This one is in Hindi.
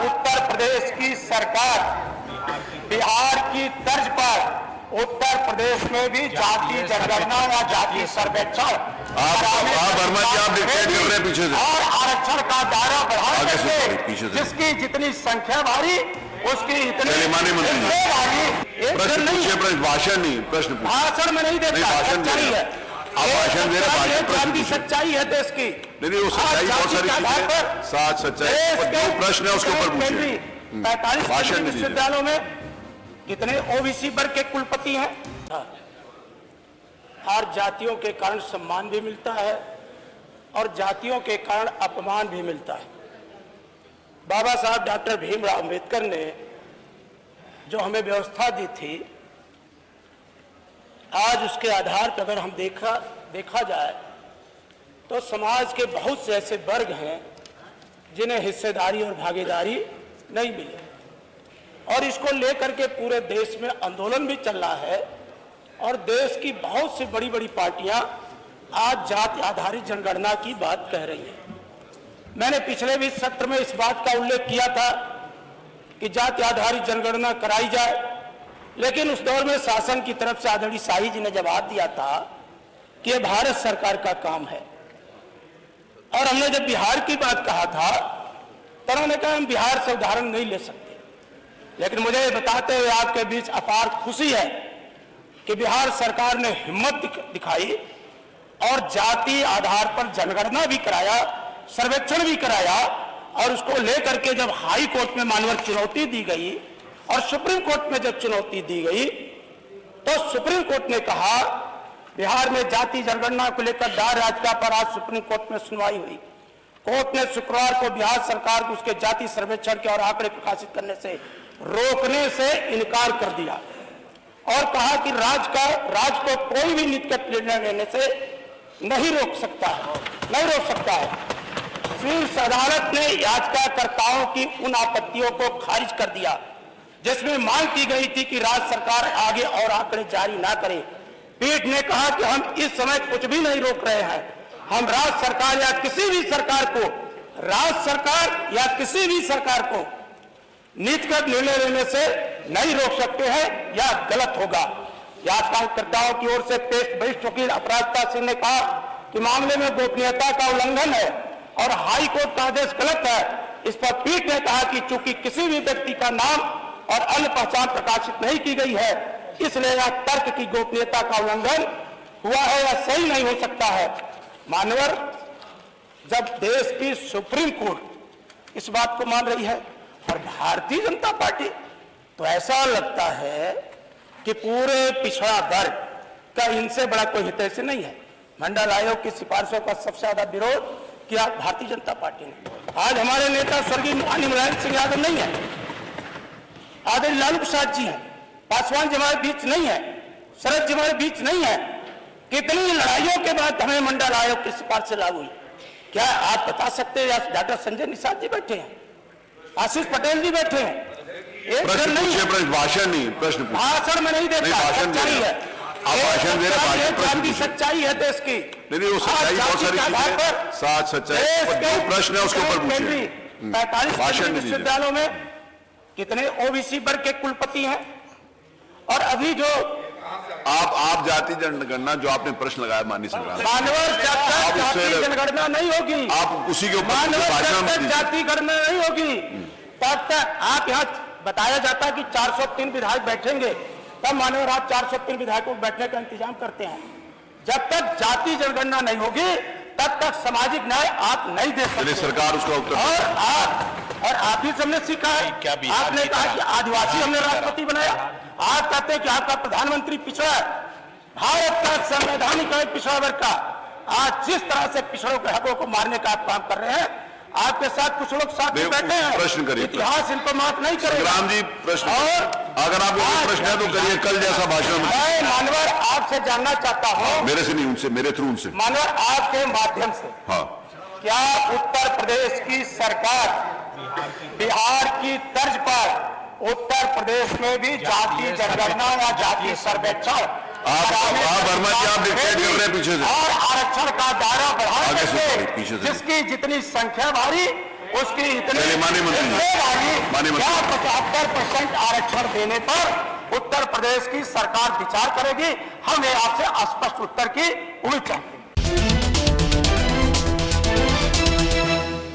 उत्तर प्रदेश की सरकार बिहार की तर्ज पर उत्तर प्रदेश में भी जाति जनगणना या जाति सर्वेक्षण वर्मा जी आप डिक्टेट कर रहे हैं पीछे से और आरक्षण का दायरा बढ़ाने से जिसकी जितनी संख्या भारी उसकी इतनी प्रश्न पूछिए, प्रश्न भाषण नहीं, प्रश्न भाषण में नहीं देता, सच्चाई है। आप भाषण दे रहे हैं, प्रश्न की सच्चाई है देश की। नहीं वो सच्चाई बहुत सारी चीजें साथ सच्चाई जो प्रश्न है उसके ऊपर पूछिए। 45 विश्वविद्यालयों में कितने ओबीसी वर्ग के कुलपति हैं? और जातियों के कारण सम्मान भी मिलता है और जातियों के कारण अपमान भी मिलता है। बाबा साहब डॉक्टर भीमराव अंबेडकर ने जो हमें व्यवस्था दी थी, आज उसके आधार पर अगर हम देखा जाए तो समाज के बहुत से ऐसे वर्ग हैं जिन्हें हिस्सेदारी और भागीदारी नहीं मिली और इसको लेकर के पूरे देश में आंदोलन भी चल रहा है और देश की बहुत सी बड़ी बड़ी पार्टियां आज जाति आधारित जनगणना की बात कह रही हैं। मैंने पिछले भी सत्र में इस बात का उल्लेख किया था कि जाति आधारित जनगणना कराई जाए, लेकिन उस दौर में शासन की तरफ से आदरणीय शाही जी ने जवाब दिया था कि यह भारत सरकार का काम है। और हमने जब बिहार की बात कहा था तो उन्होंने कहा हम बिहार से उदाहरण नहीं ले सकते, लेकिन मुझे बताते हुए आपके बीच अपार खुशी है कि बिहार सरकार ने हिम्मत दिखाई और जाति आधार पर जनगणना भी कराया, सर्वेक्षण भी कराया और उसको लेकर के जब हाई कोर्ट में मानवर चुनौती दी गई और सुप्रीम कोर्ट में जब चुनौती दी गई तो सुप्रीम कोर्ट ने कहा बिहार में जाति जनगणना को लेकर दायर याचिका पर आज सुप्रीम कोर्ट में सुनवाई हुई। कोर्ट ने शुक्रवार को बिहार सरकार को उसके जाति सर्वेक्षण के और आंकड़े प्रकाशित करने से रोकने से इनकार कर दिया और कहा कि राज्य को कोई भी नीतिगत निर्णय लेने से नहीं रोक सकता है। शीर्ष अदालत ने याचिकाकर्ताओं की उन आपत्तियों को खारिज कर दिया जिसमें मांग की गई थी कि राज्य सरकार आगे और आंकड़े जारी ना करे। पीठ ने कहा कि हम इस समय कुछ भी नहीं रोक रहे हैं, हम राज्य सरकार या किसी भी सरकार को नीतिगत निर्णय लेने से नहीं रोक सकते हैं या गलत होगा। याचिकाकर्ताओं की ओर से पेश वरिष्ठ वकील अपराजिता सिंह ने कहा कि मामले में गोपनीयता का उल्लंघन है और हाई कोर्ट का आदेश गलत है। इस पर पीठ ने कहा कि चूंकि किसी भी व्यक्ति का नाम और अन्य पहचान प्रकाशित नहीं की गई है, इसलिए यह तर्क की गोपनीयता का उल्लंघन हुआ है या सही नहीं हो सकता है। मानवर, जब देश की सुप्रीम कोर्ट इस बात को मान रही है और भारतीय जनता पार्टी, तो ऐसा लगता है कि पूरे पिछड़ा वर्ग का इनसे बड़ा कोई हितैषी नहीं है। मंडल आयोग की सिफारिशों का सबसे ज्यादा विरोध किया भारतीय जनता पार्टी ने। आज हमारे नेता स्वर्गीय मुलायम सिंह यादव नहीं है, आदरणीय लालू प्रसाद जी हैं, पासवान जी हमारे बीच नहीं है, शरद जी हमारे बीच नहीं है। कितनी लड़ाइयों के बाद हमें मंडल आयोग की सिफारिश लागू हुई। क्या आप बता सकते हैं? डॉक्टर संजय निषाद जी बैठे हैं, आशीष पटेल जी बैठे हैं। प्रश्न पूछिए, प्रश्न भाषण नहीं, प्रश्न भाषण में नहीं देता, सच्चाई है। आप भाषण दे रहे हैं, सच्चाई है देश की। नहीं वो सच्चाई बहुत सारी चीजें साथ सच्चाई जो प्रश्न है उसके ऊपर पूछिए। 45 विश्वविद्यालयों में कितने ओबीसी वर्ग के कुलपति हैं? और अभी जो आप जाति जनगणना जो आपने प्रश्न लगाया माननीय संग्राम, मानवर जाति जनगणना नहीं होगी, आप उसी के ऊपर जाति गणना नहीं होगी तब तक आप यहाँ बताया जाता है कि 403 विधायक बैठेंगे, तब मानवर आप 403 विधायकों को बैठने का इंतजाम करते हैं। जब तक जाति जनगणना नहीं होगी तब तक सामाजिक न्याय आप नहीं दे सकते। सरकार उसका उत्तर और आप ही सबने सीखा है। आपने कहा कि आदिवासी हमने राष्ट्रपति बनाया, आप कहते हैं कि आपका प्रधानमंत्री पिछड़ा है। भारत का संवैधानिक है पिछड़ा वर्ग का। आज जिस तरह से पिछड़ों के हकों को मारने का आप काम कर रहे हैं, आपके साथ कुछ लोग साथ में बैठे हैं, प्रश्न करिए, इतिहास इनको माफ नहीं करेगा। राम जी प्रश्न, और अगर आप प्रश्न है तो करिए। कल जैसा भाषण मैं मानवर आपसे जानना चाहता हूँ, मेरे से नहीं उनसे, मेरे थ्रू उनसे, मानवर आपके माध्यम से, हाँ, क्या उत्तर प्रदेश की सरकार बिहार की तर्ज पर उत्तर प्रदेश में भी जाति जनगणना या जाति सर्वेक्षण वर्मा जी आप डिक्टेट कर रहे हैं पीछे से और आरक्षण का दायरा बढ़ाने से जिसकी जितनी संख्या भारी उसकी इतनी चलिए, माननीय मंत्री जी। माननीय मंत्री। 75% आरक्षण देने पर उत्तर प्रदेश की सरकार विचार करेगी। हम ये आपसे स्पष्ट उत्तर की उम्मीद चाहते हैं।